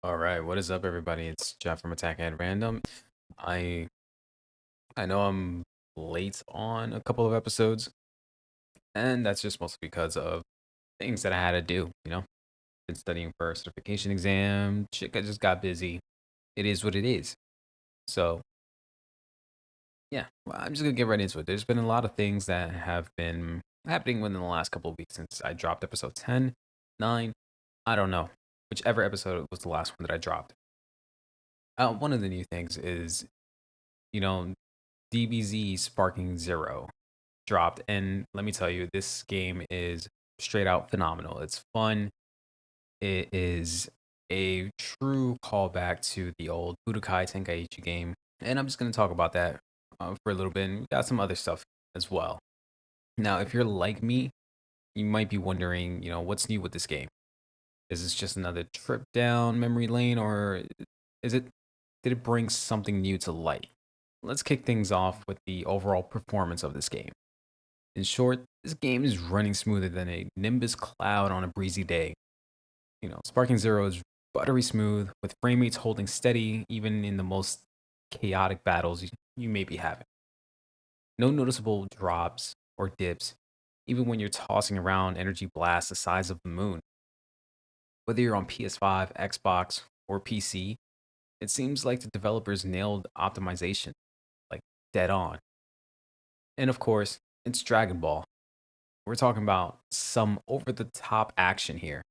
All right, what is up, everybody? It's Jeff from Attack at Random. I I know I'm late on a couple of episodes, and that's just mostly because of things that I had to do. Been studying for a certification exam. Shit, I just got busy. It is what it is. So yeah, well, I'm just gonna get right into it. There's been a lot of things that have been happening within the last couple of weeks since I dropped episode 10, 9. I don't know, whichever episode was the last one that I dropped. One of the new things is you know DBZ Sparking Zero dropped, and let me tell you, this game is straight out phenomenal. It's fun. It is a true callback to the old Budokai Tenkaichi game, and I'm just going to talk about that for a little bit, and we got some other stuff as well. Now, if you're like me, you might be wondering, what's new with this game? Is this just another trip down memory lane, or is it did it bring something new to light? Let's kick things off with the overall performance of this game. In short, this game is running smoother than a Nimbus cloud on a breezy day. Sparking Zero is buttery smooth, with frame rates holding steady even in the most chaotic battles you may be having. No noticeable drops or dips, even when you're tossing around energy blasts the size of the moon. Whether you're on PS5, Xbox, or PC, it seems like the developers nailed optimization, like dead on. And of course, it's Dragon Ball. We're talking about some over the top action here.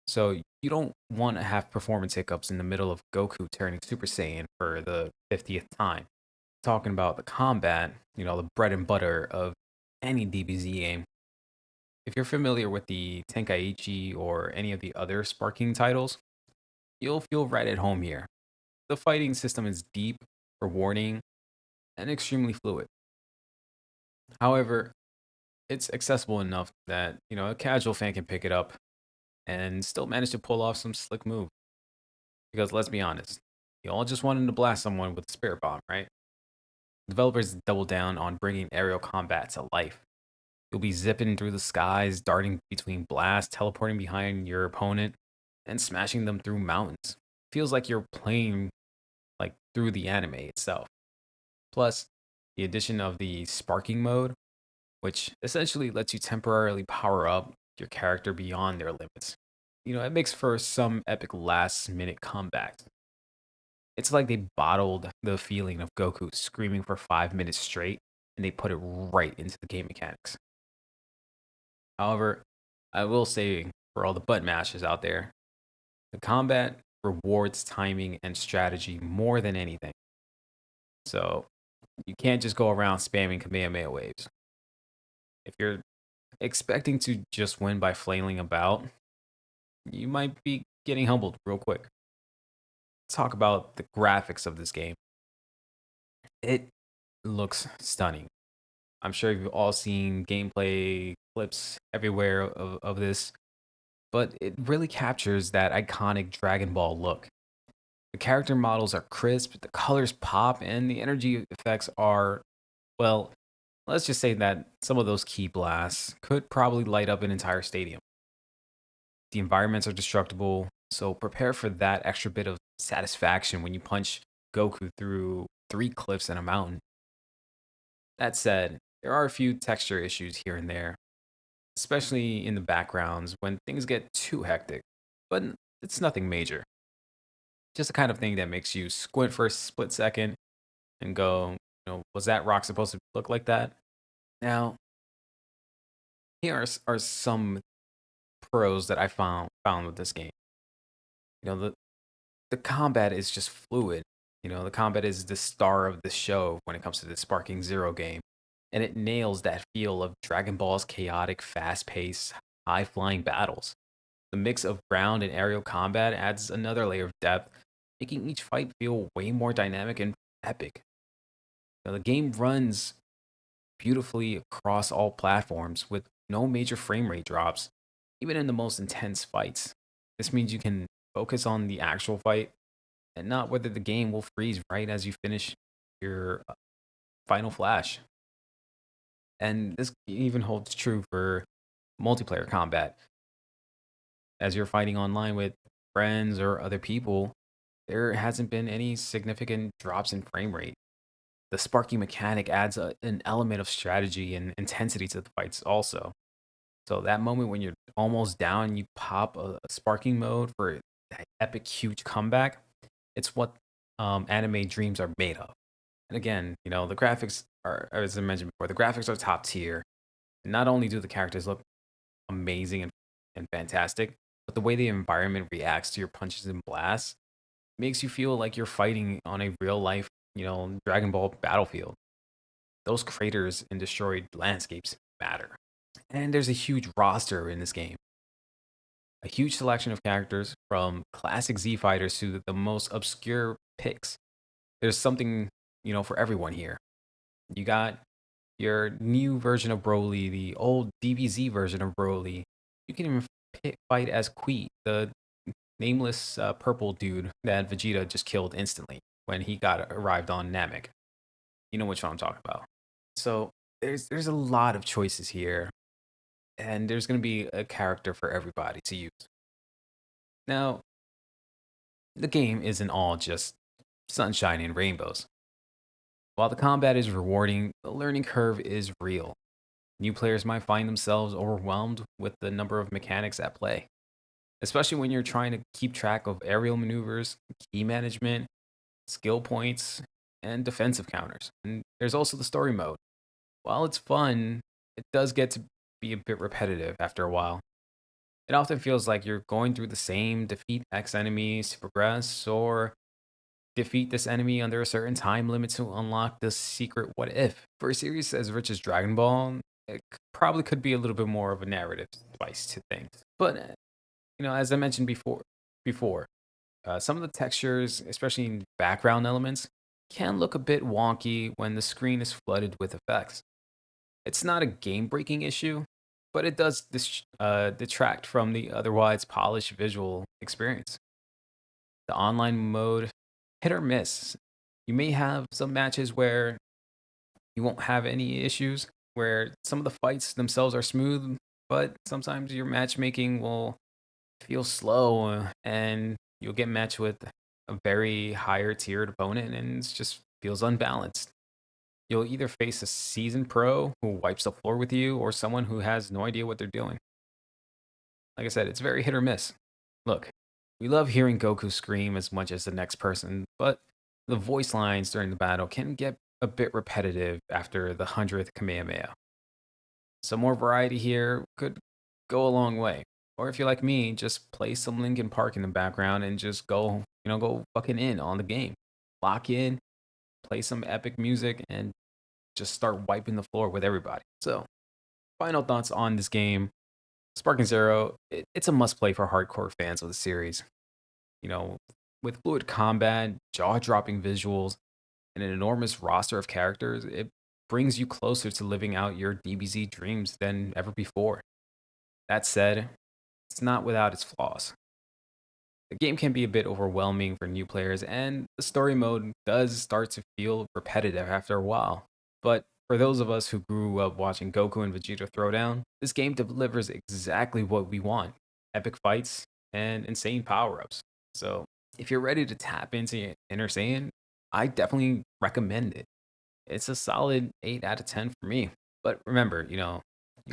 So you don't want to have performance hiccups in the middle of Goku turning Super Saiyan for the 50th time. Talking about the combat, the bread and butter of any DBZ game. If you're familiar with the Tenkaichi or any of the other Sparking titles, you'll feel right at home here. The fighting system is deep, rewarding, and extremely fluid. However, it's accessible enough that, a casual fan can pick it up and still manage to pull off some slick moves. Because let's be honest, you all just wanted to blast someone with a spirit bomb, right? Developers double down on bringing aerial combat to life. You'll be zipping through the skies, darting between blasts, teleporting behind your opponent, and smashing them through mountains. Feels like you're playing like through the anime itself. Plus, the addition of the sparking mode, which essentially lets you temporarily power up your character beyond their limits. It makes for some epic last minute comebacks. It's like they bottled the feeling of Goku screaming for 5 minutes straight and they put it right into the game mechanics. However, I will say for all the butt mashers out there, the combat rewards timing and strategy more than anything. So you can't just go around spamming Kamehameha waves. If you're expecting to just win by flailing about, you might be getting humbled real quick. Let's talk about the graphics of this game. It looks stunning. I'm sure you've all seen gameplay clips everywhere of this, but it really captures that iconic Dragon Ball look. The character models are crisp, the colors pop, and the energy effects are, well, let's just say that some of those key blasts could probably light up an entire stadium. The environments are destructible, so prepare for that extra bit of satisfaction when you punch Goku through three cliffs and a mountain. That said, there are a few texture issues here and there, especially in the backgrounds when things get too hectic. But it's nothing major. Just the kind of thing that makes you squint for a split second and go, was that rock supposed to look like that? Now, here are some pros that I found with this game. You know, the combat is just fluid. The combat is the star of the show when it comes to the Sparking Zero game. And it nails that feel of Dragon Ball's chaotic, fast paced, high flying battles. The mix of ground and aerial combat adds another layer of depth, making each fight feel way more dynamic and epic. The game runs beautifully across all platforms with no major frame rate drops, even in the most intense fights. This means you can focus on the actual fight and not whether the game will freeze right as you finish your final flash. And this even holds true for multiplayer combat. As you're fighting online with friends or other people, there hasn't been any significant drops in frame rate. The sparking mechanic adds an element of strategy and intensity to the fights also. So that moment when you're almost down, you pop a sparking mode for that epic huge comeback. It's what anime dreams are made of. And again, the graphics are, as I mentioned before, the graphics are top tier. Not only do the characters look amazing and fantastic, but the way the environment reacts to your punches and blasts makes you feel like you're fighting on a real life, Dragon Ball battlefield. Those craters and destroyed landscapes matter. And there's a huge roster in this game. A huge selection of characters from classic Z fighters to the most obscure picks. There's something, for everyone here. You got your new version of Broly, the old DBZ version of Broly. You can even fight as Qui, the nameless purple dude that Vegeta just killed instantly when he got arrived on Namek. You know which one I'm talking about. So there's a lot of choices here, and there's going to be a character for everybody to use. Now, the game isn't all just sunshine and rainbows. While the combat is rewarding, the learning curve is real. New players might find themselves overwhelmed with the number of mechanics at play, especially when you're trying to keep track of aerial maneuvers, key management, skill points, and defensive counters. And there's also the story mode. While it's fun, it does get to be a bit repetitive after a while. It often feels like you're going through the same defeat X enemies to progress, or defeat this enemy under a certain time limit to unlock this secret what if. For a series as rich as Dragon Ball, it probably could be a little bit more of a narrative spice to things. But as I mentioned before, some of the textures, especially in background elements, can look a bit wonky when the screen is flooded with effects. It's not a game-breaking issue, but it does detract from the otherwise polished visual experience. The online mode, hit or miss. You may have some matches where you won't have any issues, where some of the fights themselves are smooth, but sometimes your matchmaking will feel slow and you'll get matched with a very higher tiered opponent and it just feels unbalanced. You'll either face a seasoned pro who wipes the floor with you or someone who has no idea what they're doing. Like I said, it's very hit or miss. Look, we love hearing Goku scream as much as the next person, but the voice lines during the battle can get a bit repetitive after the 100th Kamehameha. Some more variety here could go a long way. Or if you're like me, just play some Linkin Park in the background and just go fucking in on the game. Lock in, play some epic music, and just start wiping the floor with everybody. So, final thoughts on this game. Sparking Zero, it's a must play for hardcore fans of the series. You know, with fluid combat, jaw dropping visuals, and an enormous roster of characters, it brings you closer to living out your DBZ dreams than ever before. That said, it's not without its flaws. The game can be a bit overwhelming for new players, and the story mode does start to feel repetitive after a while. But for those of us who grew up watching Goku and Vegeta throwdown, this game delivers exactly what we want: epic fights and insane power ups. So, if you're ready to tap into Inner Saiyan, I definitely recommend it. It's a solid 8 out of 10 for me. But remember, you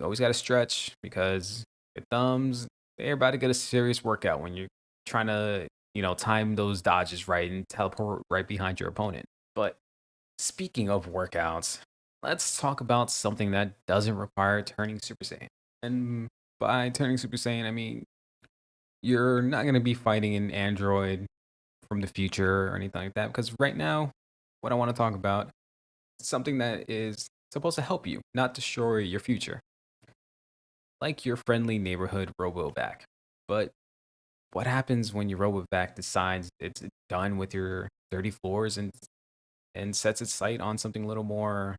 always got to stretch because your thumbs, they're about to get a serious workout when you're trying to, time those dodges right and teleport right behind your opponent. But speaking of workouts, let's talk about something that doesn't require turning Super Saiyan. And by turning Super Saiyan, I mean you're not going to be fighting an android from the future or anything like that. Because right now, what I want to talk about is something that is supposed to help you, not destroy your future, like your friendly neighborhood RoboVac. But what happens when your RoboVac decides it's done with your dirty floors and sets its sight on something a little more,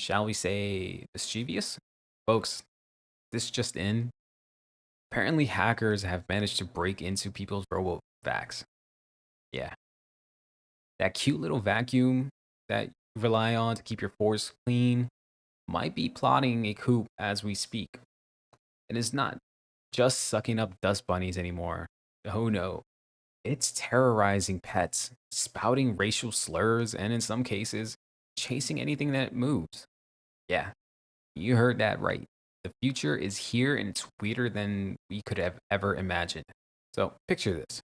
shall we say, mischievous? Folks, this just in. Apparently, hackers have managed to break into people's RoboVacs. Yeah, that cute little vacuum that you rely on to keep your floors clean might be plotting a coup as we speak. It is not just sucking up dust bunnies anymore. Oh no, it's terrorizing pets, spouting racial slurs, and in some cases, chasing anything that moves. Yeah, you heard that right. The future is here and it's weirder than we could have ever imagined. So, picture this.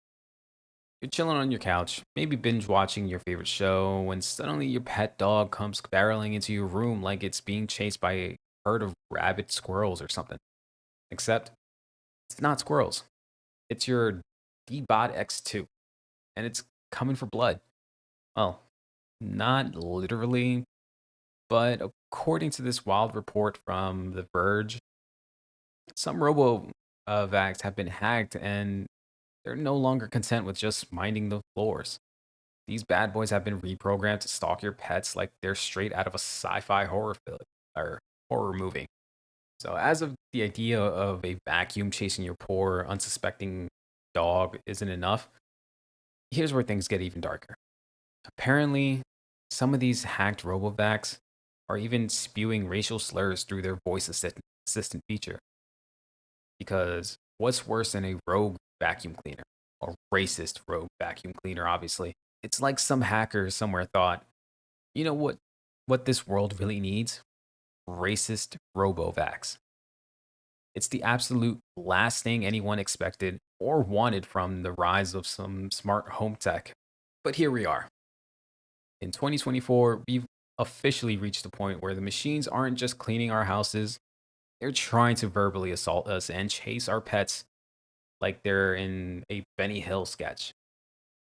You're chilling on your couch, maybe binge watching your favorite show, when suddenly your pet dog comes barreling into your room like it's being chased by a herd of rabid squirrels or something. Except it's not squirrels, it's your D-Bot X2, and it's coming for blood. Well, not literally, but according to this wild report from The Verge, some robo vacs have been hacked and they're no longer content with just minding the floors. These bad boys have been reprogrammed to stalk your pets like they're straight out of a sci-fi horror film or horror movie. So, as of the idea of a vacuum chasing your poor, unsuspecting dog isn't enough, here's where things get even darker. Apparently, some of these hacked RoboVacs are even spewing racial slurs through their assistant feature. Because what's worse than a rogue vacuum cleaner? A racist rogue vacuum cleaner, obviously. It's like some hacker somewhere thought, you know what this world really needs? Racist RoboVacs. It's the absolute last thing anyone expected or wanted from the rise of some smart home tech. But here we are. In 2024, we've officially reached the point where the machines aren't just cleaning our houses, they're trying to verbally assault us and chase our pets like they're in a Benny Hill sketch.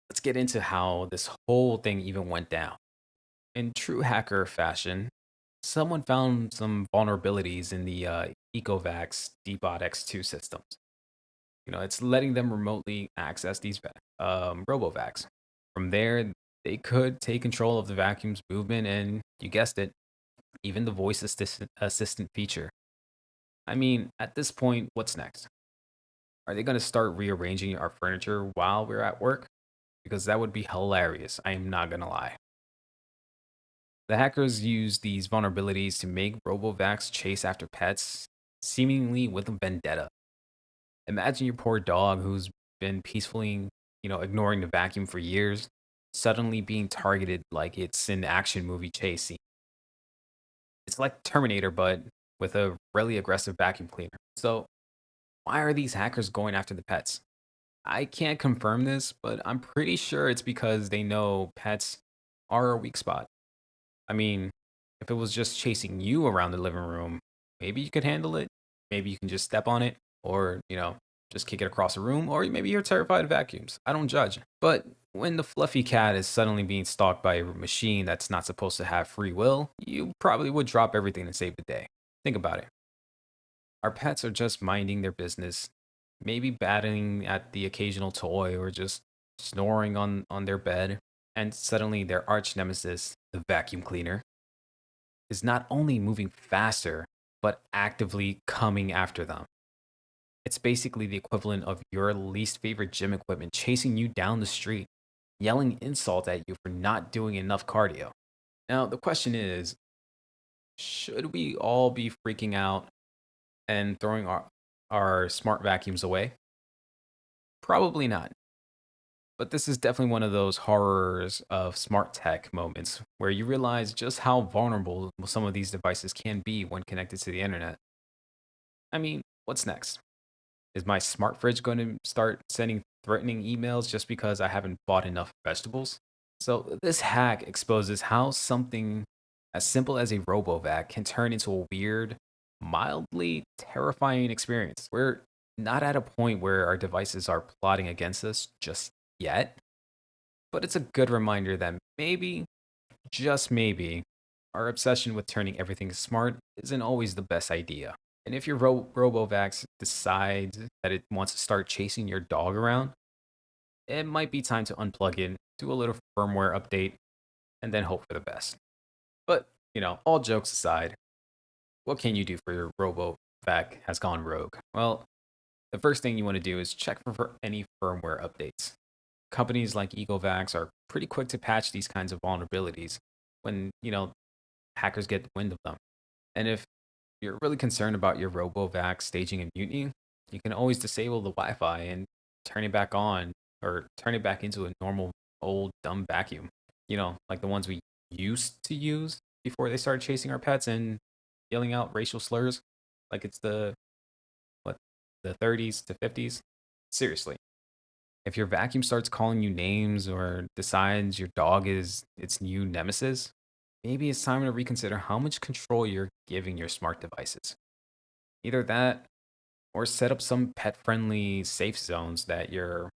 Let's get into how this whole thing even went down. In true hacker fashion, someone found some vulnerabilities in the Ecovacs Dbot X2 systems. It's letting them remotely access these RoboVacs. From there, they could take control of the vacuum's movement and, you guessed it, even the voice assistant feature. I mean, at this point, what's next? Are they going to start rearranging our furniture while we're at work? Because that would be hilarious. I am not going to lie. The hackers use these vulnerabilities to make RoboVacs chase after pets, seemingly with a vendetta. Imagine your poor dog who's been peacefully, ignoring the vacuum for years, suddenly being targeted like it's an action movie chase scene. It's like Terminator, but with a really aggressive vacuum cleaner. So, why are these hackers going after the pets? I can't confirm this, but I'm pretty sure it's because they know pets are a weak spot. I mean, if it was just chasing you around the living room, maybe you could handle it. Maybe you can just step on it or, just kick it across the room. Or maybe you're terrified of vacuums. I don't judge. But when the fluffy cat is suddenly being stalked by a machine that's not supposed to have free will, you probably would drop everything to save the day. Think about it. Our pets are just minding their business, maybe batting at the occasional toy or just snoring on their bed. And suddenly their arch nemesis, the vacuum cleaner, is not only moving faster, but actively coming after them. It's basically the equivalent of your least favorite gym equipment chasing you down the street, yelling insult at you for not doing enough cardio. Now, the question is, should we all be freaking out and throwing our smart vacuums away? Probably not. But this is definitely one of those horrors of smart tech moments where you realize just how vulnerable some of these devices can be when connected to the internet. I mean, what's next? Is my smart fridge going to start sending threatening emails just because I haven't bought enough vegetables? So, this hack exposes how something as simple as a RoboVac can turn into a weird, mildly terrifying experience. We're not at a point where our devices are plotting against us just yet, but it's a good reminder that maybe, just maybe, our obsession with turning everything smart isn't always the best idea. And if your RoboVax decides that it wants to start chasing your dog around, it might be time to unplug it, do a little firmware update, and then hope for the best. But, all jokes aside, what can you do for your RoboVac has gone rogue? Well, the first thing you want to do is check for any firmware updates. Companies like Ecovacs are pretty quick to patch these kinds of vulnerabilities when, hackers get wind of them. And if you're really concerned about your RoboVac staging a mutiny, you can always disable the Wi-Fi and turn it back on or turn it back into a normal old dumb vacuum. Like the ones we used to use before they started chasing our pets and yelling out racial slurs. Like it's what, the 30s to 50s. Seriously, if your vacuum starts calling you names or decides your dog is its new nemesis, maybe it's time to reconsider how much control you're giving your smart devices. Either that or set up some pet friendly safe zones that are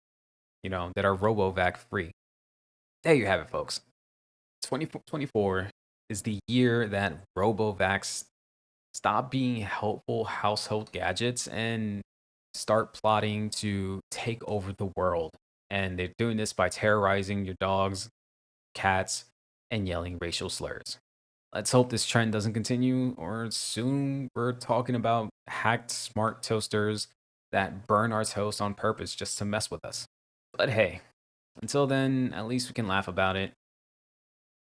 RoboVac free. There you have it, folks. 2024 is the year that RoboVacs stop being helpful household gadgets and start plotting to take over the world. And they're doing this by terrorizing your dogs, cats, and yelling racial slurs. Let's hope this trend doesn't continue, or soon we're talking about hacked smart toasters that burn our toast on purpose just to mess with us. But hey, until then, at least we can laugh about it.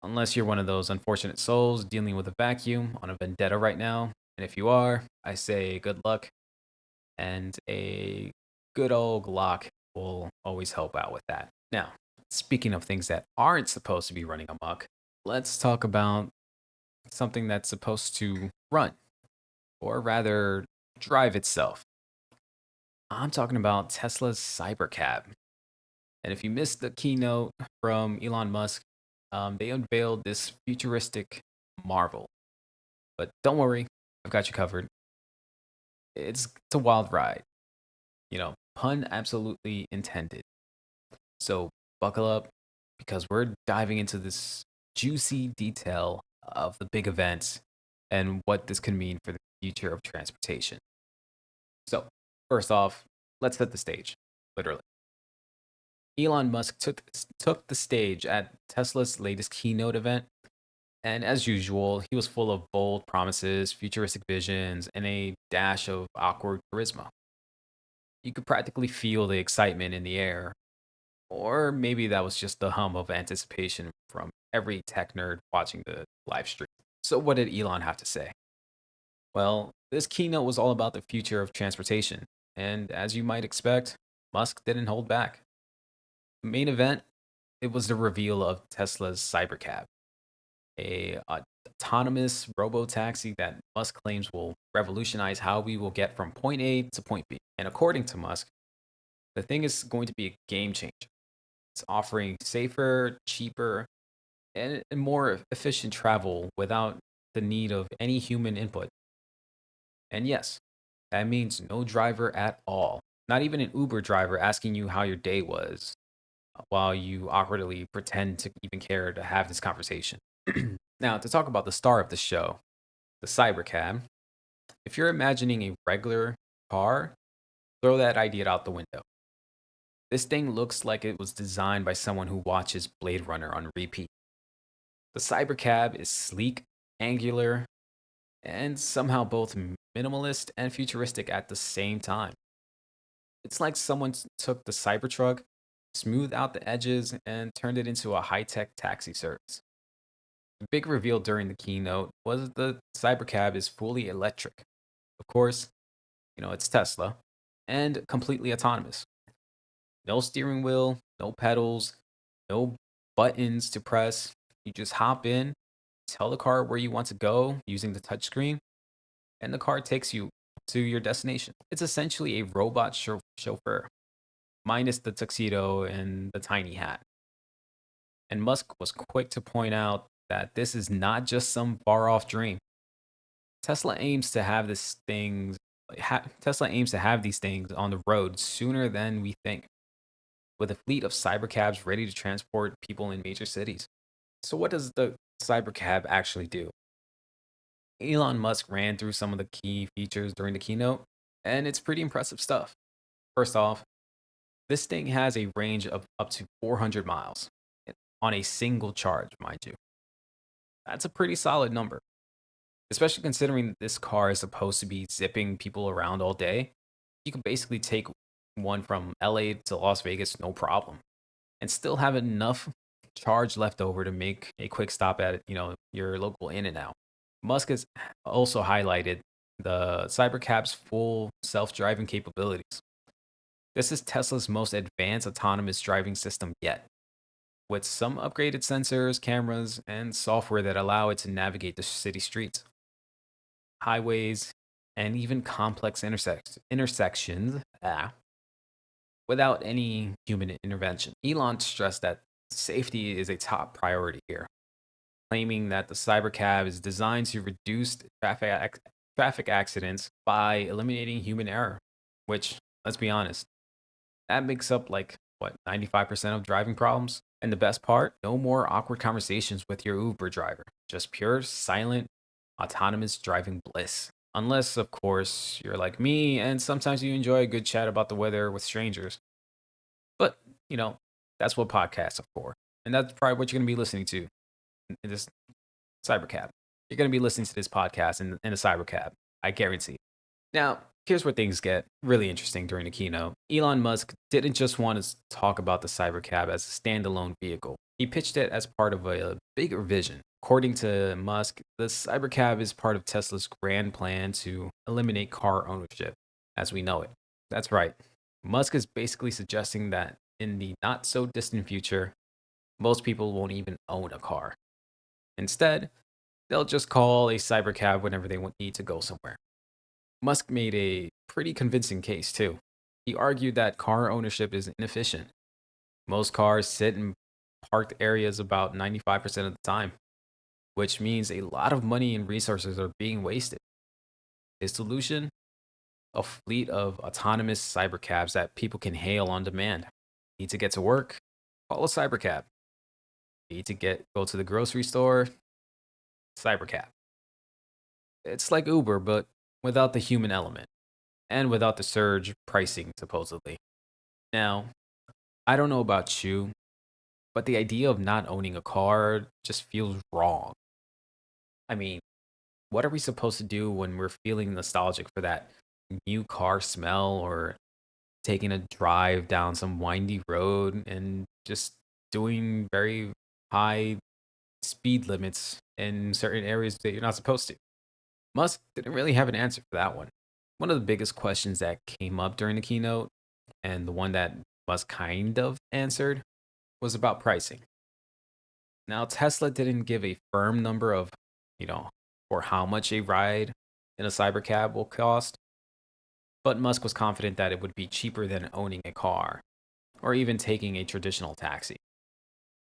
Unless you're one of those unfortunate souls dealing with a vacuum on a vendetta right now. And if you are, I say good luck, and a good old Glock will always help out with that. Now, speaking of things that aren't supposed to be running amok, let's talk about something that's supposed to run, or rather, drive itself. I'm talking about Tesla's Cybercab. And if you missed the keynote from Elon Musk, they unveiled this futuristic marvel. But don't worry, I've got you covered. It's a wild ride, pun absolutely intended. So buckle up because we're diving into this juicy detail of the big events and what this can mean for the future of transportation. So, first off, let's set the stage, literally. Elon Musk took the stage at Tesla's latest keynote event, and as usual, he was full of bold promises, futuristic visions, and a dash of awkward charisma. You could practically feel the excitement in the air, or maybe that was just the hum of anticipation from every tech nerd watching the live stream. So, what did Elon have to say? Well, this keynote was all about the future of transportation, and as you might expect, Musk didn't hold back. The main event, it was the reveal of Tesla's Cybercab, a autonomous robo taxi that Musk claims will revolutionize how we will get from point A to point B. And according to Musk, the thing is going to be a game changer. It's offering safer, cheaper, and more efficient travel without the need of any human input. And yes, that means no driver at all. Not even an Uber driver asking you how your day was while you awkwardly pretend to even care to have this conversation. Now, to talk about the star of the show, the Cybercab, if you're imagining a regular car, throw that idea out the window. This thing looks like it was designed by someone who watches Blade Runner on repeat. The Cybercab is sleek, angular, and somehow both minimalist and futuristic at the same time. It's like someone took the Cybertruck, smoothed out the edges, and turned it into a high tech taxi service. The big reveal during the keynote was the Cybercab is fully electric. Of course, it's Tesla, and completely autonomous. No steering wheel, no pedals, no buttons to press. You just hop in, tell the car where you want to go using the touchscreen, and the car takes you to your destination. It's essentially a robot chauffeur, minus the tuxedo and the tiny hat. And Musk was quick to point out that this is not just some far off dream. Tesla aims to have Tesla aims to have these things on the road sooner than we think, with a fleet of cybercabs ready to transport people in major cities. So, what does the cybercab actually do? Elon Musk ran through some of the key features during the keynote, and it's pretty impressive stuff. First off, this thing has a range of up to 400 miles on a single charge, mind you. That's a pretty solid number, especially considering this car is supposed to be zipping people around all day. You can basically take one from LA to Las Vegas, no problem, and still have enough charge left over to make a quick stop at your local in and out. Musk has also highlighted the Cybercab's full self-driving capabilities. This is Tesla's most advanced autonomous driving system yet, with some upgraded sensors, cameras, and software that allow it to navigate the city streets, highways, and even complex intersections without any human intervention. Elon stressed that safety is a top priority here, claiming that the Cybercab is designed to reduce traffic accidents by eliminating human error, which, let's be honest, that makes up like what 95% of driving problems. And the best part, no more awkward conversations with your Uber driver. Just pure, silent, autonomous driving bliss. Unless, of course, you're like me and sometimes you enjoy a good chat about the weather with strangers. But, you know, that's what podcasts are for. And that's probably what you're going to be listening to in this Cybercab. You're going to be listening to this podcast in a Cybercab. I guarantee. Now, here's where things get really interesting during the keynote. Elon Musk didn't just want to talk about the Cybercab as a standalone vehicle, he pitched it as part of a bigger vision. According to Musk, the Cybercab is part of Tesla's grand plan to eliminate car ownership as we know it. That's right. Musk is basically suggesting that in the not so distant future, most people won't even own a car. Instead, they'll just call a Cybercab whenever they need to go somewhere. Musk made a pretty convincing case, too. He argued that car ownership is inefficient. Most cars sit in parked areas about 95% of the time, which means a lot of money and resources are being wasted. His solution? A fleet of autonomous cybercabs that people can hail on demand. Need to get to work? Call a cybercab. Need to go to the grocery store? Cybercab. It's like Uber, but without the human element and without the surge pricing, supposedly. Now, I don't know about you, but the idea of not owning a car just feels wrong. I mean, what are we supposed to do when we're feeling nostalgic for that new car smell or taking a drive down some windy road and just doing very high speed limits in certain areas that you're not supposed to? Musk didn't really have an answer for that one. One of the biggest questions that came up during the keynote, and the one that Musk kind of answered, was about pricing. Now, Tesla didn't give a firm number of, you know, for how much a ride in a cybercab will cost, but Musk was confident that it would be cheaper than owning a car or even taking a traditional taxi.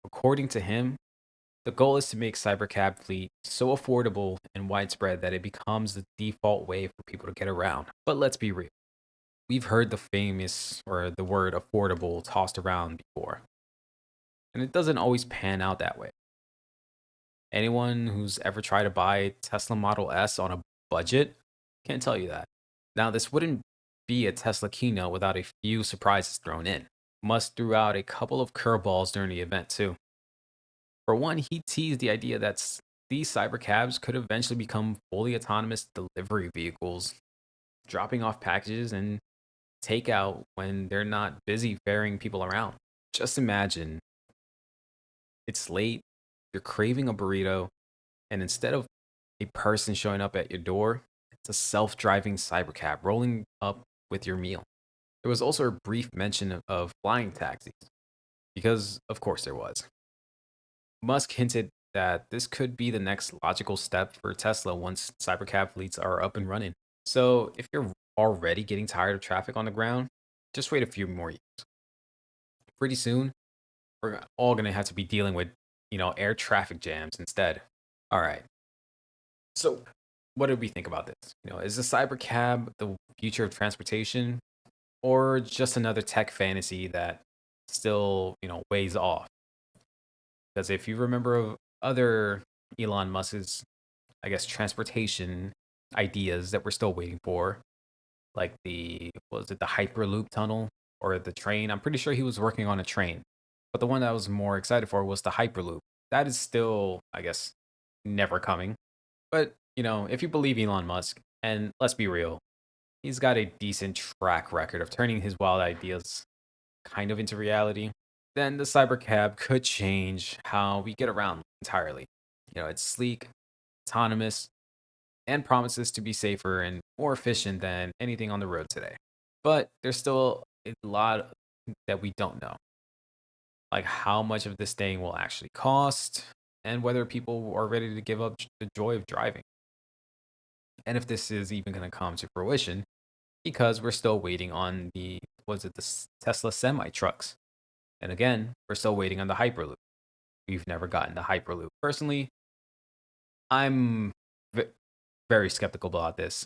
According to him, the goal is to make cybercab fleet so affordable and widespread that it becomes the default way for people to get around. But let's be real. We've heard the famous or the word affordable tossed around before, and it doesn't always pan out that way. Anyone who's ever tried to buy a Tesla Model S on a budget can't tell you that. Now, this wouldn't be a Tesla keynote without a few surprises thrown in. Musk threw out a couple of curveballs during the event, too. For one, he teased the idea that these cybercabs could eventually become fully autonomous delivery vehicles, dropping off packages and takeout when they're not busy ferrying people around. Just imagine it's late, you're craving a burrito, and instead of a person showing up at your door, it's a self driving cybercab rolling up with your meal. There was also a brief mention of flying taxis, because of course there was. Musk hinted that this could be the next logical step for Tesla once cybercab fleets are up and running. So if you're already getting tired of traffic on the ground, just wait a few more years. Pretty soon, we're all going to have to be dealing with, air traffic jams instead. All right. So what do we think about this? Is the cybercab the future of transportation or just another tech fantasy that still, weighs off? Because if you remember of other Elon Musk's, I guess, transportation ideas that we're still waiting for, like was it the Hyperloop tunnel or the train? I'm pretty sure he was working on a train, but the one that I was more excited for was the Hyperloop. That is still, I guess, never coming. But, if you believe Elon Musk, and let's be real, he's got a decent track record of turning his wild ideas kind of into reality, then the Cybercab could change how we get around entirely. It's sleek, autonomous, and promises to be safer and more efficient than anything on the road today. But there's still a lot that we don't know, like how much of this thing will actually cost, and whether people are ready to give up the joy of driving, and if this is even going to come to fruition, because we're still waiting on the was it the Tesla semi trucks, and again, we're still waiting on the Hyperloop. We've never gotten the Hyperloop. Personally, I'm v- very skeptical about this.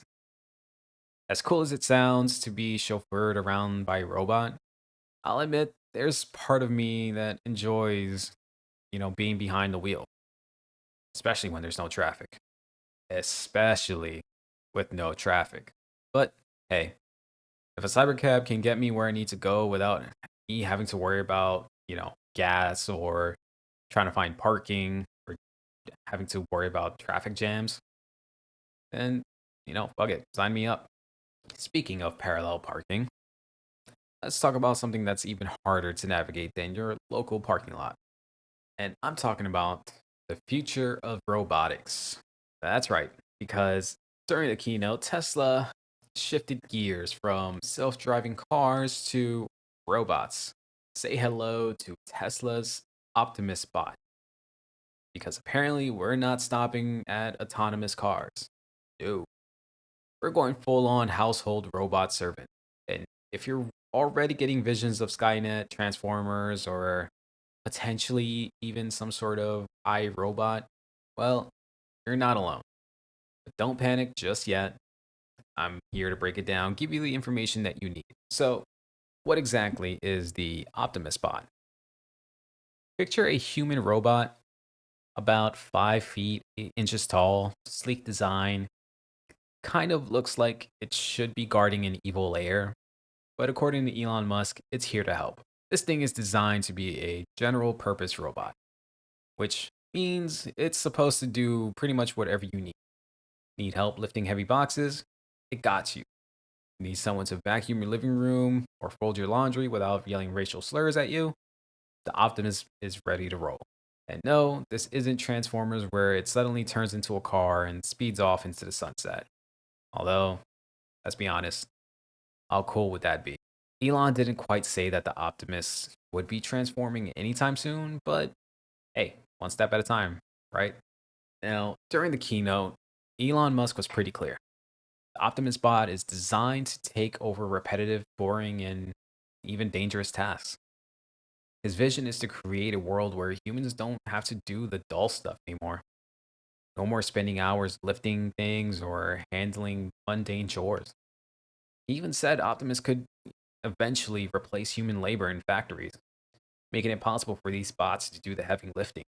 As cool as it sounds to be chauffeured around by a robot, I'll admit there's part of me that enjoys, being behind the wheel, especially when there's no traffic, especially with no traffic. But hey, if a cybercab can get me where I need to go without me having to worry about, gas or trying to find parking or having to worry about traffic jams, then, fuck it, sign me up. Speaking of parallel parking, let's talk about something that's even harder to navigate than your local parking lot. And I'm talking about the future of robotics. That's right, because during the keynote, Tesla shifted gears from self driving cars to robots. Say hello to Tesla's Optimus bot, because apparently we're not stopping at autonomous cars. No, we're going full on household robot servant. And if you're already getting visions of Skynet, Transformers, or potentially even some sort of iRobot, well, you're not alone. But don't panic just yet. I'm here to break it down, give you the information that you need. So, what exactly is the Optimus bot? Picture a human robot about 5 feet 8 inches tall, sleek design, kind of looks like it should be guarding an evil lair, but according to Elon Musk, it's here to help. This thing is designed to be a general purpose robot, which means it's supposed to do pretty much whatever you need. Need help lifting heavy boxes? It got you. Need someone to vacuum your living room or fold your laundry without yelling racial slurs at you? The Optimus is ready to roll. And no, this isn't Transformers where it suddenly turns into a car and speeds off into the sunset. Although, let's be honest, how cool would that be? Elon didn't quite say that the Optimus would be transforming anytime soon, but hey, one step at a time, right? Now, during the keynote, Elon Musk was pretty clear. The Optimus bot is designed to take over repetitive, boring, and even dangerous tasks. His vision is to create a world where humans don't have to do the dull stuff anymore. No more spending hours lifting things or handling mundane chores. He even said Optimus could eventually replace human labor in factories, making it possible for these bots to do the heavy lifting,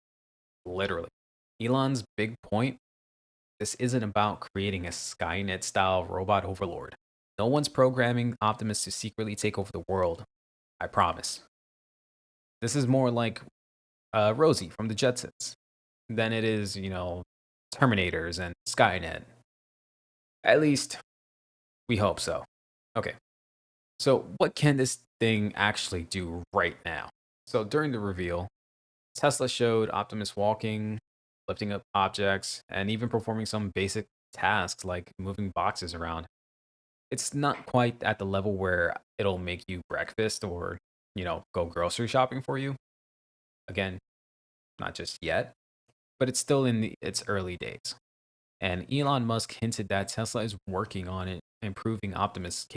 literally. Elon's big point, this isn't about creating a Skynet style robot overlord. No one's programming Optimus to secretly take over the world, I promise. This is more like Rosie from the Jetsons than it is, Terminators and Skynet. At least we hope so. Okay, so what can this thing actually do right now? So during the reveal, Tesla showed Optimus walking, lifting up objects, and even performing some basic tasks like moving boxes around. It's not quite at the level where it'll make you breakfast or, go grocery shopping for you. Again, not just yet, but it's still in its early days. And Elon Musk hinted that Tesla is working on it, improving Optimus'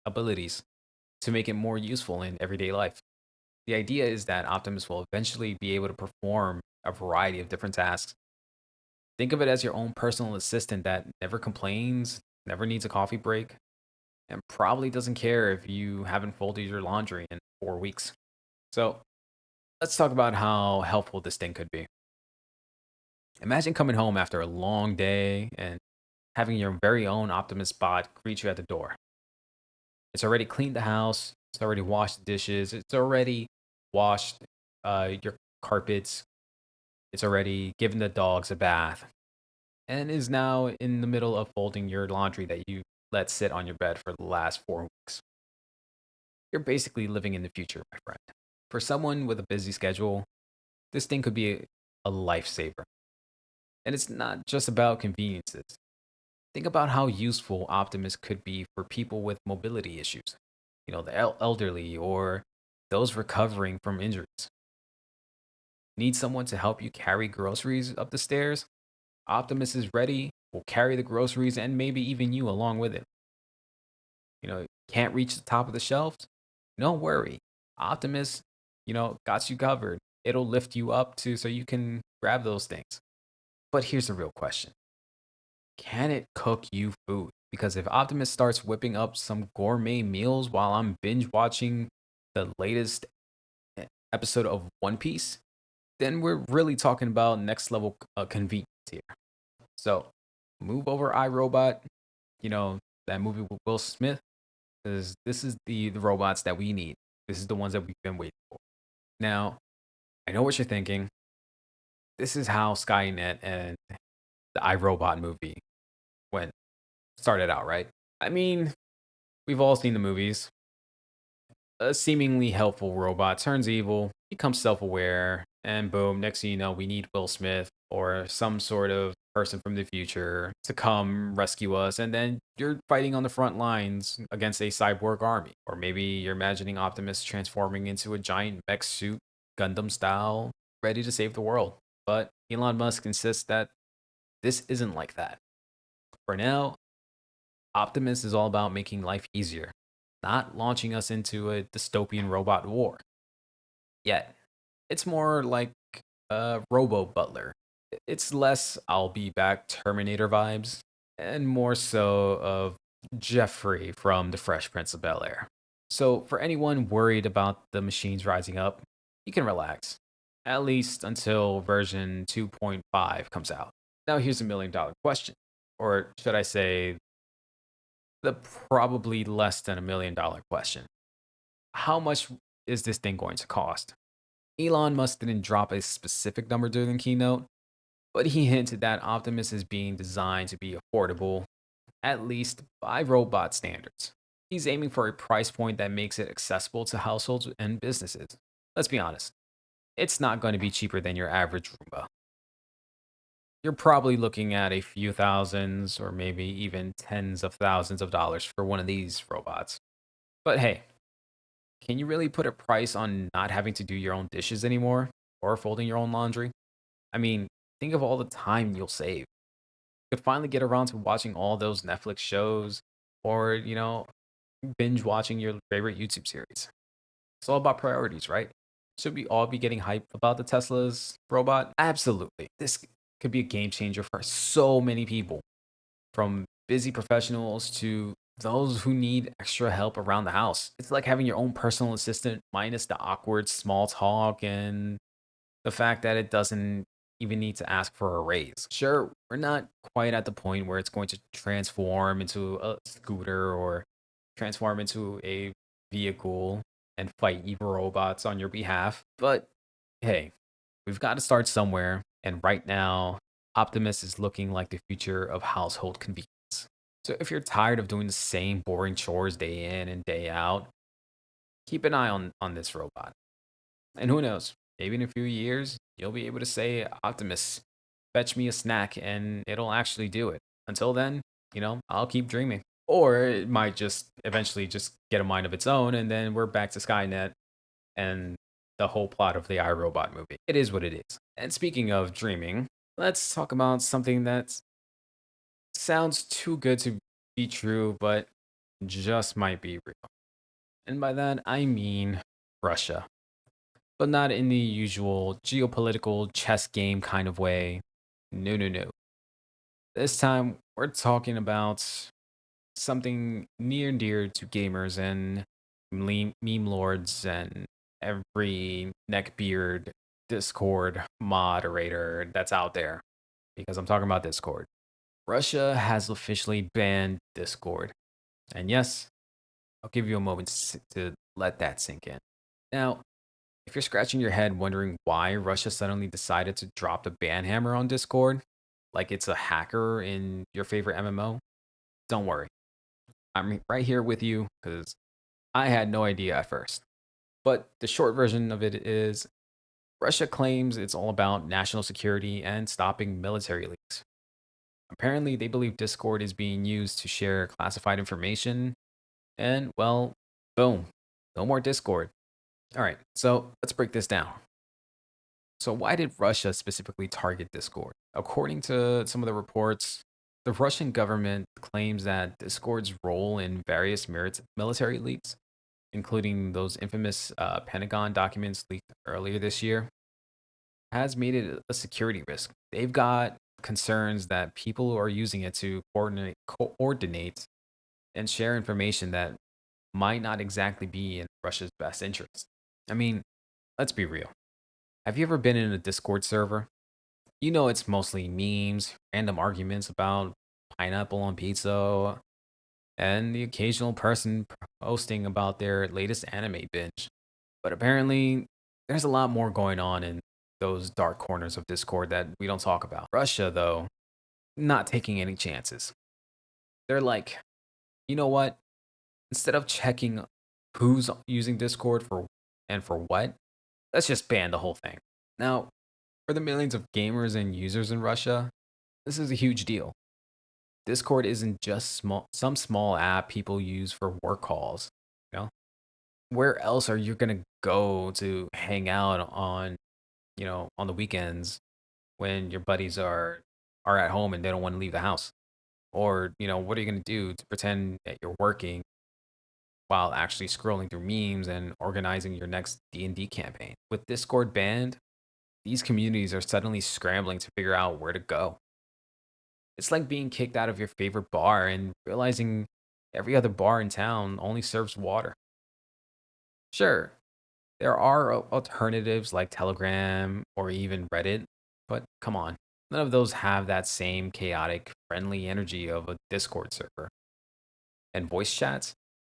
abilities to make it more useful in everyday life. The idea is that Optimus will eventually be able to perform a variety of different tasks. Think of it as your own personal assistant that never complains, never needs a coffee break, and probably doesn't care if you haven't folded your laundry in 4 weeks. So let's talk about how helpful this thing could be. Imagine coming home after a long day and having your very own Optimus bot greet you at the door. It's already cleaned the house, it's already washed the dishes, it's already washed your carpets, it's already given the dogs a bath, and is now in the middle of folding your laundry that you let sit on your bed for the last 4 weeks. You're basically living in the future, my friend. For someone with a busy schedule, this thing could be a lifesaver. And it's not just about conveniences. Think about how useful Optimus could be for people with mobility issues. the elderly or those recovering from injuries. Need someone to help you carry groceries up the stairs? Optimus is ready, will carry the groceries and maybe even you along with it. Can't reach the top of the shelves? No worry. Optimus, got you covered. It'll lift you up too so you can grab those things. But here's the real question. Can it cook you food? Because if Optimus starts whipping up some gourmet meals while I'm binge watching the latest episode of One Piece, then we're really talking about next level convenience here. So move over iRobot, you know, that movie with Will Smith, because this is the robots that we need. This is the ones that we've been waiting for. Now, I know what you're thinking. This is how Skynet and the iRobot movie went started out, right? I mean, we've all seen the movies. A seemingly helpful robot turns evil, becomes self aware, and boom, next thing you know, we need Will Smith or some sort of person from the future to come rescue us. And then you're fighting on the front lines against a cyborg army. Or maybe you're imagining Optimus transforming into a giant mech suit, Gundam style, ready to save the world. But Elon Musk insists that this isn't like that. For now, Optimus is all about making life easier, not launching us into a dystopian robot war. Yet, it's more like a Robo Butler. It's less I'll be back Terminator vibes, and more so of Jeffrey from The Fresh Prince of Bel Air. So, for anyone worried about the machines rising up, you can relax, at least until version 2.5 comes out. Now, here's a $1 million question, or should I say, the probably less than $1 million question. How much is this thing going to cost? Elon Musk didn't drop a specific number during the keynote, but he hinted that Optimus is being designed to be affordable, at least by robot standards. He's aiming for a price point that makes it accessible to households and businesses. Let's be honest, it's not going to be cheaper than your average Roomba. You're probably looking at a few thousands or maybe even tens of thousands of dollars for one of these robots. But hey, can you really put a price on not having to do your own dishes anymore or folding your own laundry? I mean, think of all the time you'll save. You could finally get around to watching all those Netflix shows or, binge watching your favorite YouTube series. It's all about priorities, right? Should we all be getting hyped about the Tesla's robot? Absolutely. This could be a game changer for so many people, from busy professionals to those who need extra help around the house. It's like having your own personal assistant minus the awkward small talk and the fact that it doesn't even need to ask for a raise. Sure, we're not quite at the point where it's going to transform into a scooter or transform into a vehicle and fight evil robots on your behalf. But hey, we've got to start somewhere. And right now, Optimus is looking like the future of household convenience. So if you're tired of doing the same boring chores day in and day out, keep an eye on this robot. And who knows, maybe in a few years, you'll be able to say, Optimus, fetch me a snack, and it'll actually do it. Until then, I'll keep dreaming. Or it might just eventually just get a mind of its own, and then we're back to Skynet and the whole plot of the iRobot movie. It is what it is. And speaking of dreaming, let's talk about something that sounds too good to be true, but just might be real. And by that, I mean Russia, but not in the usual geopolitical chess game kind of way. No, no, no. This time, we're talking about something near and dear to gamers and meme lords and every neckbeard Discord moderator that's out there, because I'm talking about Discord. Russia has officially banned Discord. And yes, I'll give you a moment to let that sink in. Now, if you're scratching your head wondering why Russia suddenly decided to drop the ban hammer on Discord, like it's a hacker in your favorite MMO, don't worry. I'm right here with you because I had no idea at first. But the short version of it is Russia claims it's all about national security and stopping military leaks. Apparently, they believe Discord is being used to share classified information, and, well, Boom. No more Discord. All right, so let's break this down. So, why did Russia specifically target Discord? According to some of the reports, the Russian government claims that Discord's role in various military leaks, including those infamous Pentagon documents leaked earlier this year, has made it a security risk. They've got concerns that people are using it to coordinate and share information that might not exactly be in Russia's best interest. I mean, let's be real. Have you ever been in a Discord server? You know it's mostly memes, random arguments about pineapple on pizza, and the occasional person posting about their latest anime binge. But apparently, there's a lot more going on in those dark corners of Discord that we don't talk about. Russia, though, not taking any chances. They're like, you know what? Instead of checking who's using Discord for and for what, let's just ban the whole thing. Now, for the millions of gamers and users in Russia, this is a huge deal. Discord isn't just some small app people use for work calls. You know, where else are you gonna go to hang out on on the weekends when your buddies are at home and they don't want to leave the house? Or what are you gonna do to pretend that you're working while actually scrolling through memes and organizing your next D&D campaign? With Discord banned, these communities are suddenly scrambling to figure out where to go. It's like being kicked out of your favorite bar and realizing every other bar in town only serves water. Sure, there are alternatives like Telegram or even Reddit, but come on, none of those have that same chaotic, friendly energy of a Discord server. And voice chats,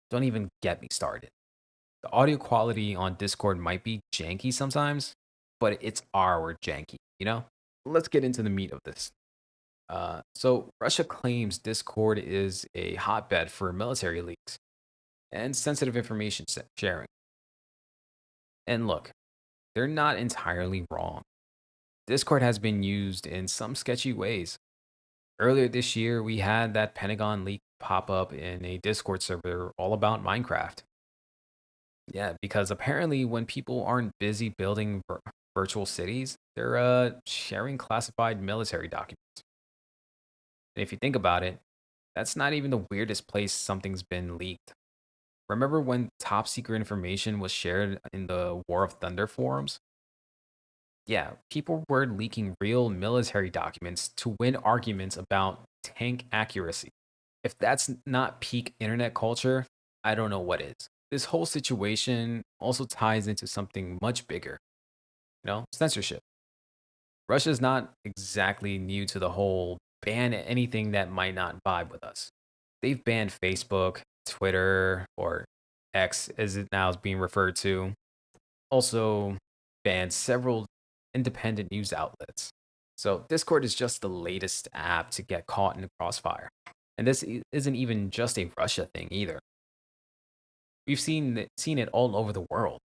don't even get me started. The audio quality on Discord might be janky sometimes, but it's our janky, you know? Let's get into the meat of this. So, Russia claims Discord is a hotbed for military leaks and sensitive information sharing. And look, they're not entirely wrong. Discord has been used in some sketchy ways. Earlier this year, we had that Pentagon leak pop up in a Discord server all about Minecraft. Yeah, because apparently, when people aren't busy building virtual cities, they're sharing classified military documents. And if you think about it, that's not even the weirdest place something's been leaked. Remember when top secret information was shared in the War of Thunder forums? Yeah, people were leaking real military documents to win arguments about tank accuracy. If that's not peak internet culture, I don't know what is. This whole situation also ties into something much bigger, censorship. Russia's not exactly new to the whole ban anything that might not vibe with us. They've banned Facebook, Twitter, or X as it now is being referred to, also banned several independent news outlets. So Discord is just the latest app to get caught in the crossfire. And this isn't even just a Russia thing either. We've seen it all over the world.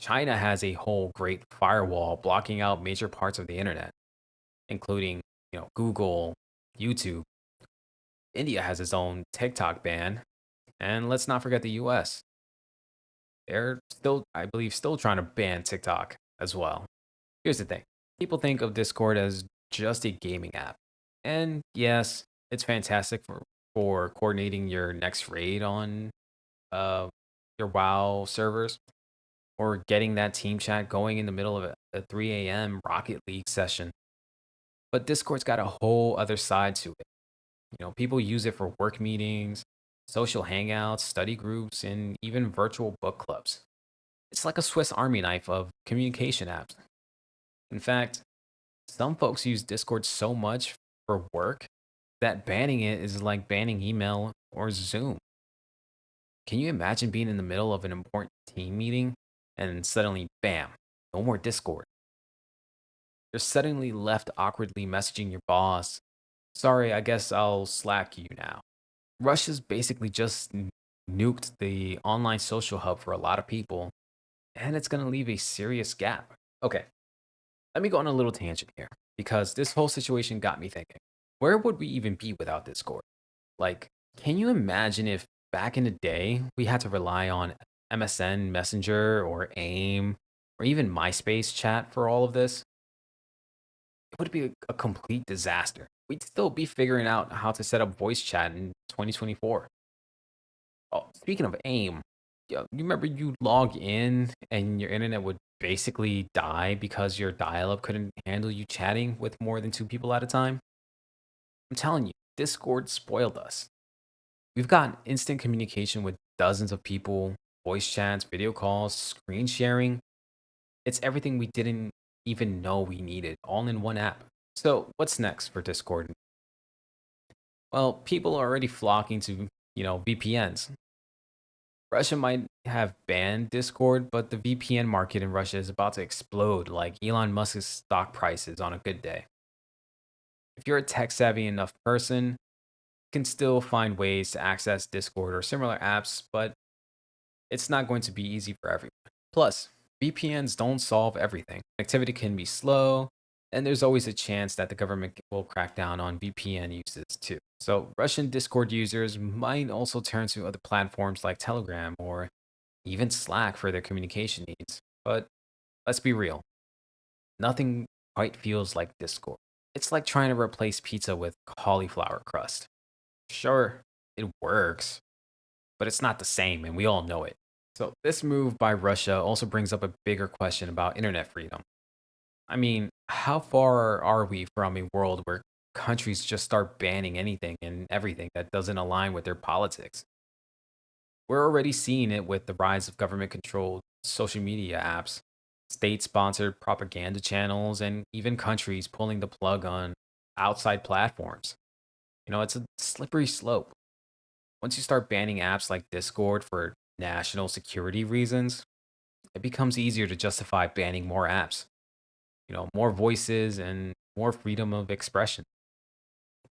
China has a whole great firewall blocking out major parts of the internet, including, Google, YouTube. India has its own TikTok ban, and let's not forget the US. They're still, I believe, still trying to ban TikTok as well. Here's the thing. People think of Discord as just a gaming app. And yes, it's fantastic for coordinating your next raid on uh, your WoW servers or getting that team chat going in the middle of a 3 a.m. Rocket League session. But Discord's got a whole other side to it. People use it for work meetings, social hangouts, study groups, and even virtual book clubs. It's like a Swiss Army knife of communication apps. In fact, some folks use Discord so much for work that banning it is like banning email or Zoom. Can you imagine being in the middle of an important team meeting and suddenly, bam, no more Discord? You're suddenly left awkwardly messaging your boss. Sorry, I guess I'll Slack you now. Russia's basically just nuked the online social hub for a lot of people, and it's going to leave a serious gap. Okay, let me go on a little tangent here because this whole situation got me thinking. Where would we even be without Discord? Like, can you imagine if back in the day, we had to rely on MSN Messenger or AIM or even MySpace chat for all of this. It would be a complete disaster. We'd still be figuring out how to set up voice chat in 2024. Oh, speaking of AIM, you remember you log in and your internet would basically die because your dial-up couldn't handle you chatting with more than two people at a time? I'm telling you, Discord spoiled us. We've got instant communication with dozens of people, voice chats, video calls, screen sharing. It's everything we didn't even know we needed, all in one app. So, what's next for Discord? Well, people are already flocking to, VPNs. Russia might have banned Discord, but the VPN market in Russia is about to explode like Elon Musk's stock prices on a good day. If you're a tech savvy enough person, you can still find ways to access Discord or similar apps, but it's not going to be easy for everyone. Plus, VPNs don't solve everything. Activity can be slow, and there's always a chance that the government will crack down on VPN uses too. So, Russian Discord users might also turn to other platforms like Telegram or even Slack for their communication needs. But let's be real, nothing quite feels like Discord. It's like trying to replace pizza with cauliflower crust. Sure, it works, but it's not the same, and we all know it. So, this move by Russia also brings up a bigger question about internet freedom. I mean, how far are we from a world where countries just start banning anything and everything that doesn't align with their politics? We're already seeing it with the rise of government controlled social media apps, state sponsored propaganda channels, and even countries pulling the plug on outside platforms. It's a slippery slope. Once you start banning apps like Discord for national security reasons, it becomes easier to justify banning more apps, more voices and more freedom of expression.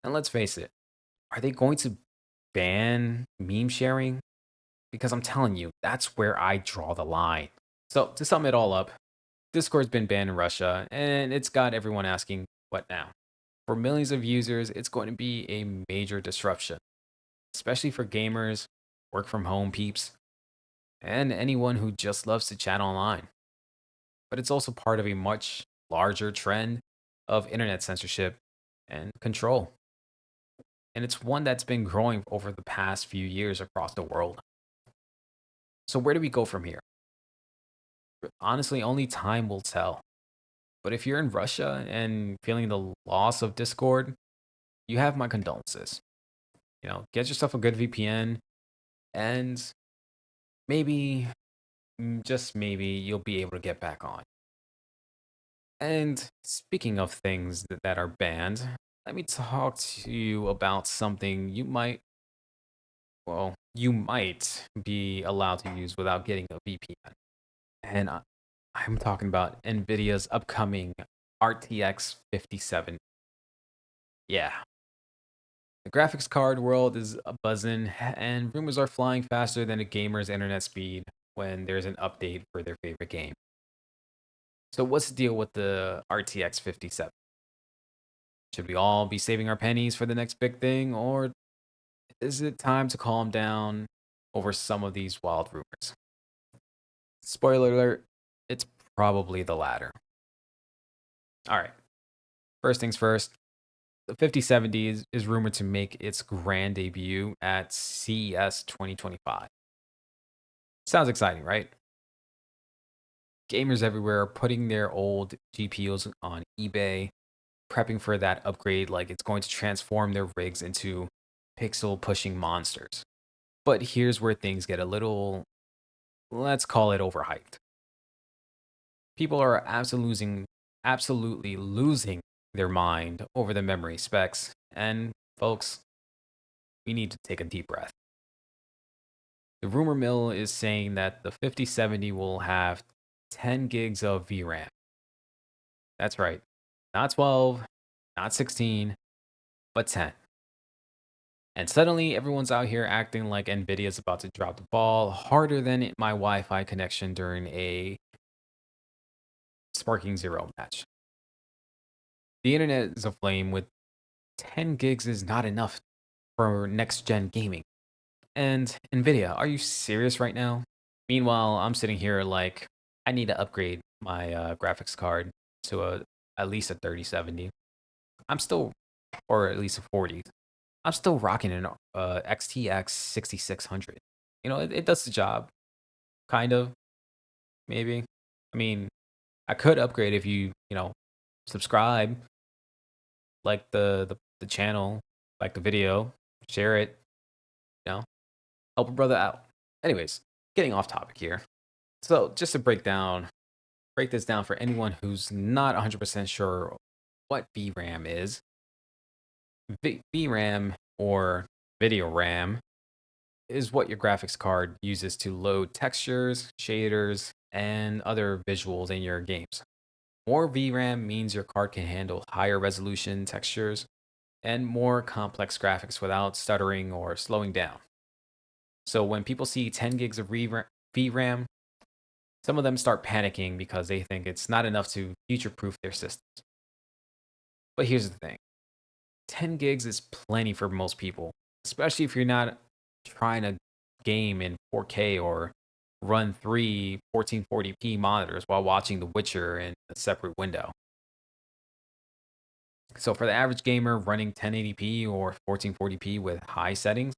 And let's face it, are they going to ban meme sharing? Because I'm telling you, that's where I draw the line. So, to sum it all up, Discord's been banned in Russia, and it's got everyone asking, what now? For millions of users, it's going to be a major disruption, especially for gamers, work from home peeps, and anyone who just loves to chat online. But it's also part of a much larger trend of internet censorship and control. And it's one that's been growing over the past few years across the world. So, where do we go from here? Honestly, only time will tell. But if you're in Russia and feeling the loss of Discord, you have my condolences. Get yourself a good VPN and maybe, just maybe, you'll be able to get back on. And speaking of things that are banned, let me talk to you about something you might be allowed to use without getting a VPN. And I'm talking about NVIDIA's upcoming RTX 57. Yeah, the graphics card world is a buzzing, and rumors are flying faster than a gamer's internet speed when there's an update for their favorite game. So, what's the deal with the RTX 57? Should we all be saving our pennies for the next big thing, or is it time to calm down over some of these wild rumors? Spoiler alert, it's probably the latter. All right, first things first, the 5070 is rumored to make its grand debut at CES 2025. Sounds exciting, right? Gamers everywhere are putting their old GPUs on eBay, prepping for that upgrade like it's going to transform their rigs into pixel pushing monsters. But here's where things get a little, let's call it overhyped. People are absolutely losing their mind over the memory specs. And folks, we need to take a deep breath. The rumor mill is saying that the 5070 will have 10 gigs of VRAM. That's right. Not 12, not 16, but 10. And suddenly everyone's out here acting like Nvidia's about to drop the ball harder than my Wi-Fi connection during a Sparking Zero match. The internet is aflame with 10 gigs is not enough for next gen gaming. And Nvidia, are you serious right now? Meanwhile, I'm sitting here like I need to upgrade my graphics card to a at least a 3070. I'm still, or at least a 40. I'm still rocking an XTX 6600. It does the job, kind of, maybe. I mean, I could upgrade if you subscribe, like the channel, like the video, share it, you know, help a brother out. Anyways, getting off topic here. So just to break this down for anyone who's not 100% sure what VRAM is. VRAM or video RAM is what your graphics card uses to load textures, shaders, and other visuals in your games. More VRAM means your card can handle higher resolution textures and more complex graphics without stuttering or slowing down. So when people see 10 gigs of VRAM, some of them start panicking because they think it's not enough to future proof their systems. But here's the thing: 10 gigs is plenty for most people, especially if you're not trying to game in 4K or run three 1440p monitors while watching The Witcher in a separate window. So for the average gamer running 1080p or 1440p with high settings,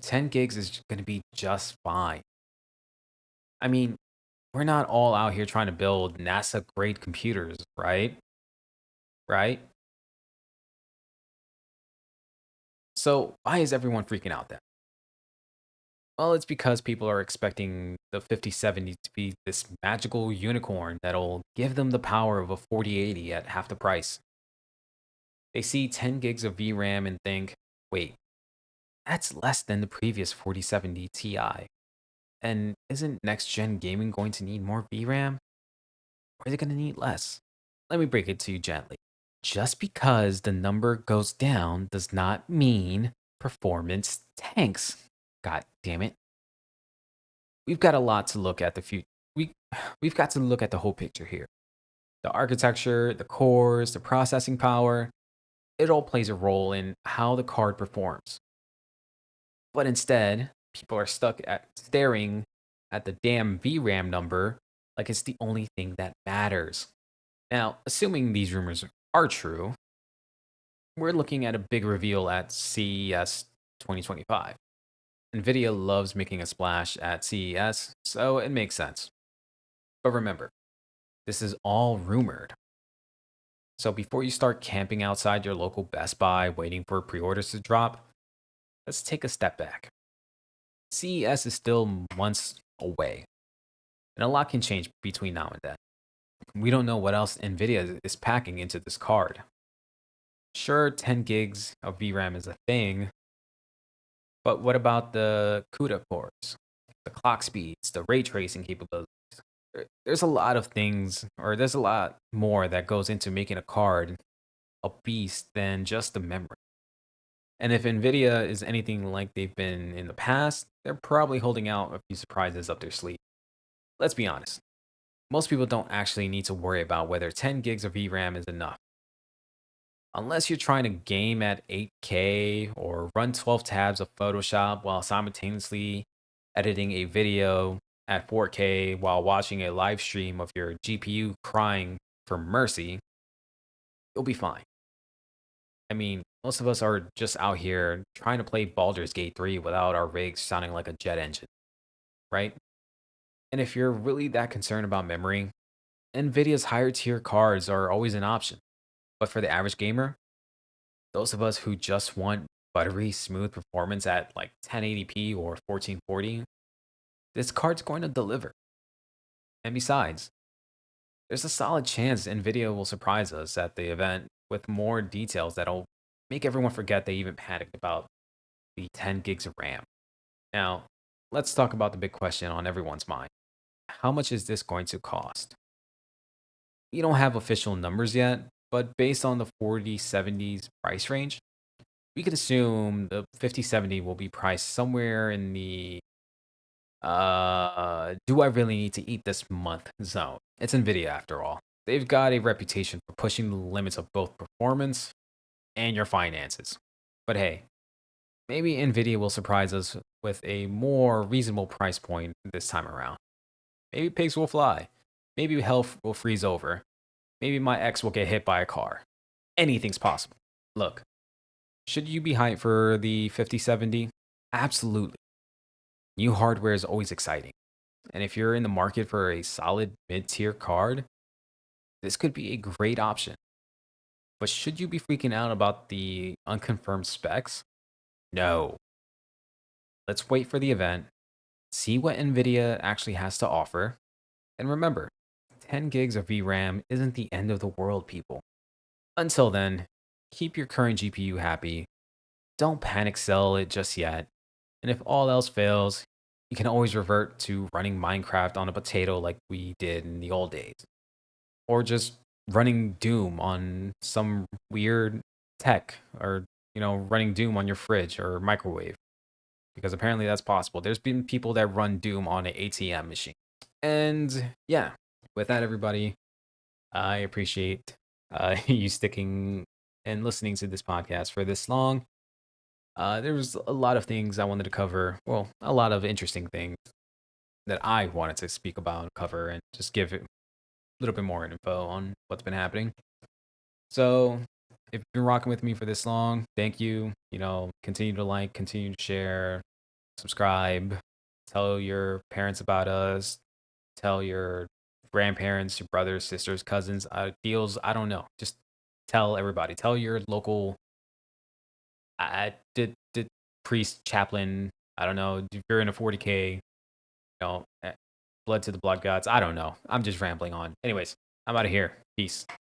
10 gigs is going to be just fine. I mean, we're not all out here trying to build NASA grade computers, right? Right? So why is everyone freaking out then? Well, it's because people are expecting the 5070 to be this magical unicorn that'll give them the power of a 4080 at half the price. They see 10 gigs of VRAM and think, wait, that's less than the previous 4070 Ti. And isn't next gen gaming going to need more VRAM? Or is it going to need less? Let me break it to you gently. Just because the number goes down does not mean performance tanks. God damn it. We've got a lot to look at the future. We we've got to look at the whole picture here. The architecture, the cores, the processing power, it all plays a role in how the card performs. But instead, people are stuck at staring at the damn VRAM number like it's the only thing that matters. Now, assuming these rumors are true, we're looking at a big reveal at CES 2025. Nvidia loves making a splash at CES, so it makes sense. But remember, this is all rumored. So before you start camping outside your local Best Buy waiting for pre orders to drop, let's take a step back. CES is still months away, and a lot can change between now and then. We don't know what else Nvidia is packing into this card. Sure, 10 gigs of VRAM is a thing, but what about the CUDA cores, the clock speeds, the ray tracing capabilities? There's a lot of things, or there's a lot more that goes into making a card a beast than just the memory. And if Nvidia is anything like they've been in the past, they're probably holding out a few surprises up their sleeve. Let's be honest, most people don't actually need to worry about whether 10 gigs of VRAM is enough. Unless you're trying to game at 8K or run 12 tabs of Photoshop while simultaneously editing a video at 4K while watching a live stream of your GPU crying for mercy, you'll be fine. I mean, most of us are just out here trying to play Baldur's Gate 3 without our rigs sounding like a jet engine, right? And if you're really that concerned about memory, NVIDIA's higher tier cards are always an option. But for the average gamer, those of us who just want buttery smooth performance at like 1080p or 1440, this card's going to deliver. And besides, there's a solid chance Nvidia will surprise us at the event with more details that'll make everyone forget they even panicked about the 10 gigs of RAM. Now, let's talk about the big question on everyone's mind. How much is this going to cost? We don't have official numbers yet, but based on the 4070's price range, we could assume the 5070 will be priced somewhere in the do I really need to eat this month zone. It's Nvidia after all. They've got a reputation for pushing the limits of both performance and your finances. But hey, maybe Nvidia will surprise us with a more reasonable price point this time around. Maybe pigs will fly. Maybe health will freeze over. Maybe my ex will get hit by a car. Anything's possible. Look, should you be hyped for the 5070? Absolutely. New hardware is always exciting. And if you're in the market for a solid mid tier card, this could be a great option. But should you be freaking out about the unconfirmed specs? No. Let's wait for the event, see what NVIDIA actually has to offer. And remember, 10 gigs of VRAM isn't the end of the world, people. Until then, keep your current GPU happy. Don't panic sell it just yet. And if all else fails, you can always revert to running Minecraft on a potato like we did in the old days. Or just running Doom on some weird tech, or running Doom on your fridge or microwave, because apparently that's possible. There's been people that run Doom on an ATM machine. And yeah, with that, everybody, I appreciate you sticking and listening to this podcast for this long. There was a lot of things I wanted to cover. Well, a lot of interesting things that I wanted to speak about and cover, and just give a little bit more info on what's been happening. So, if you've been rocking with me for this long, thank you. Continue to like, continue to share, subscribe, tell your parents about us, tell your grandparents, your brothers, sisters, cousins, deals. I don't know. Just tell everybody. Tell your local did priest, chaplain. I don't know. If you're in a 40K, blood to the blood gods. I don't know. I'm just rambling on. Anyways, I'm out of here. Peace.